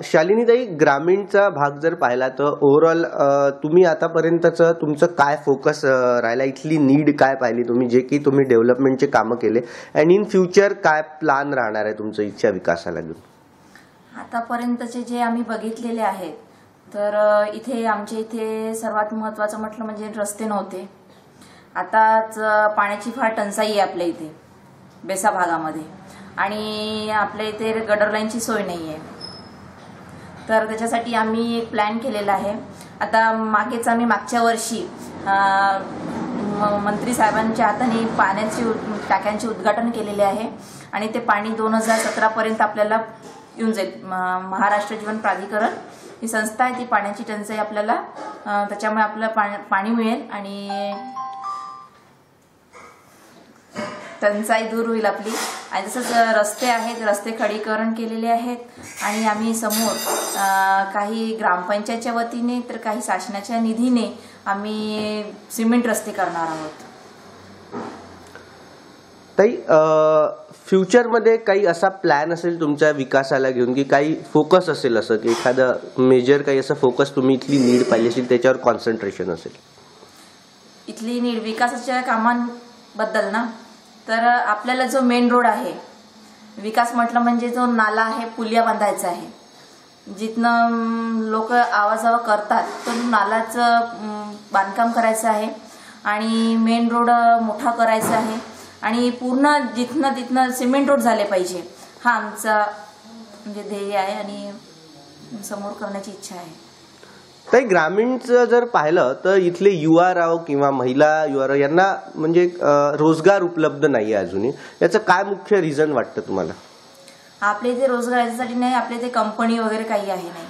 शालिनीताई, ग्रामीणचा भाग जर पाहिला तर ओव्हरऑल तुम्ही आतापर्यंतचं तुमचं काय फोकस राहिला, इथली नीड काय पाहिली तुम्ही, जे की तुम्ही डेव्हलपमेंटचे कामं केले, अँड इन फ्युचर काय प्लॅन राहणार आहे तुमचं इथच्या विकासाला घेऊन? आतापर्यंतचे जे आम्ही बघितलेले आहेत तर आमच्या इथे सर्वात महत्त्वाचं म्हटलं म्हणजे रस्ते नव्हते. आताच पाण्याची फार टंचाई आहे आपल्या इथे बेसा भागामध्ये, आणि आपल्या इथे गटर लाईनची सोय नाही आहे. तर त्याच्यासाठी आम्ही एक प्लॅन केलेला आहे. आता आम्ही मागच्या वर्षी मंत्री साहेबांच्या हाताने पाण्याची टाक्यांचे उद्घाटन केलेले आहे, आणि ते पाणी 2017 पर्यंत आपल्याला येऊन जाईल. महाराष्ट्र जीवन प्राधिकरण ही संस्था आहे, ती पाण्याची टंचाई आपल्याला त्याच्यामुळे आपल्याला पाणी मिळेल आणि टंचाई दूर होईल आपली. आणि तसंच रस्ते आहेत, रस्ते खडीकरण केलेले आहेत, आणि आम्ही समोर काही ग्रामपंचायतच्या वतीने तर काही शासनाच्या निधीने आम्ही सिमेंट रस्ते करणार आहोत. ताई, फ्युचरमध्ये काही असा प्लॅन असेल तुमच्या विकासाला घेऊन, की काही फोकस असेल असं, की एखादं मेजर काही असं फोकस तुम्ही इथली नीड पाहिली असेल त्याच्यावर कॉन्सन्ट्रेशन असेल? इथली नीड विकासाच्या कामांबद्दल ना, तर आपल्याला जो मेन रोड आहे, विकास म्हटलं म्हणजे जो नाला आहे, पुलिया बांधायचा आहे. जिथनं लोक आवाजावा करतात तो नालाचं बांधकाम करायचं आहे, आणि मेन रोड मोठा करायचा आहे, आणि पूर्ण जिथनं तिथनं सिमेंट रोड झाले पाहिजे. हा आमचा म्हणजे ध्येय आहे आणि समोर करण्याची इच्छा आहे. ताई, ग्रामीणचं जर पाहिलं तर इथले युवा राव किंवा महिला युवा राव यांना म्हणजे रोजगार उपलब्ध नाही आहे अजूनही. याचं काय मुख्य रिझन वाटतं तुम्हाला? आपल्या इथे रोजगार याच्यासाठी नाही, आपल्या इथे कंपनी वगैरे काही आहे नाही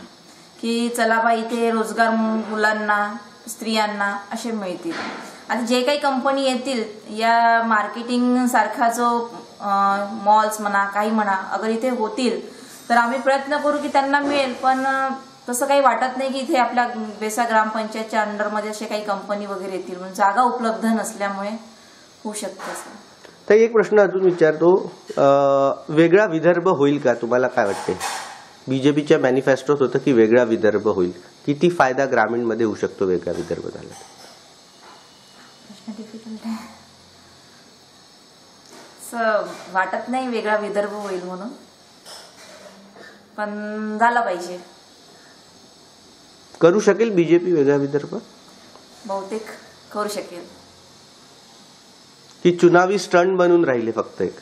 की चला बा इथे रोजगार मुलांना स्त्रियांना असे मिळतील. आता जे काही कंपनी येतील या मार्केटिंग सारखा जो मॉल्स म्हणा काही म्हणा अगर इथे होतील तर आम्ही प्रयत्न करू की त्यांना मिळेल, पण तसं काही वाटत नाही की इथे आपल्या बेसा ग्रामपंचायतच्या अंडरमध्ये असे काही कंपनी वगैरे येतील, म्हणून जागा उपलब्ध नसल्यामुळे होऊ शकतं असं. तर एक प्रश्न अजून विचारतो, वेगळा विदर्भ होईल का? तुम्हाला काय वाटते? बीजेपीच्या मॅनिफेस्टोत होतं की वेगळा विदर्भ होईल. किती फायदा ग्रामीणमध्ये होऊ शकतो वेगळा विदर्भ झाला? वाटत नाही वेगळा विदर्भ होईल म्हणून, पण झाला पाहिजे. करू शकेल बीजेपी वेगळा विदर्भ? बहुतेक करू शकेल. की चुनावी स्टंट बनून राहिले फक्त एक?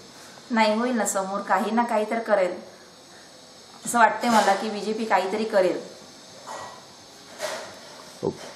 नाही, होईल ना, समोर काही ना काही तर करेल असं वाटते मला की बीजेपी काहीतरी करेल. ओके.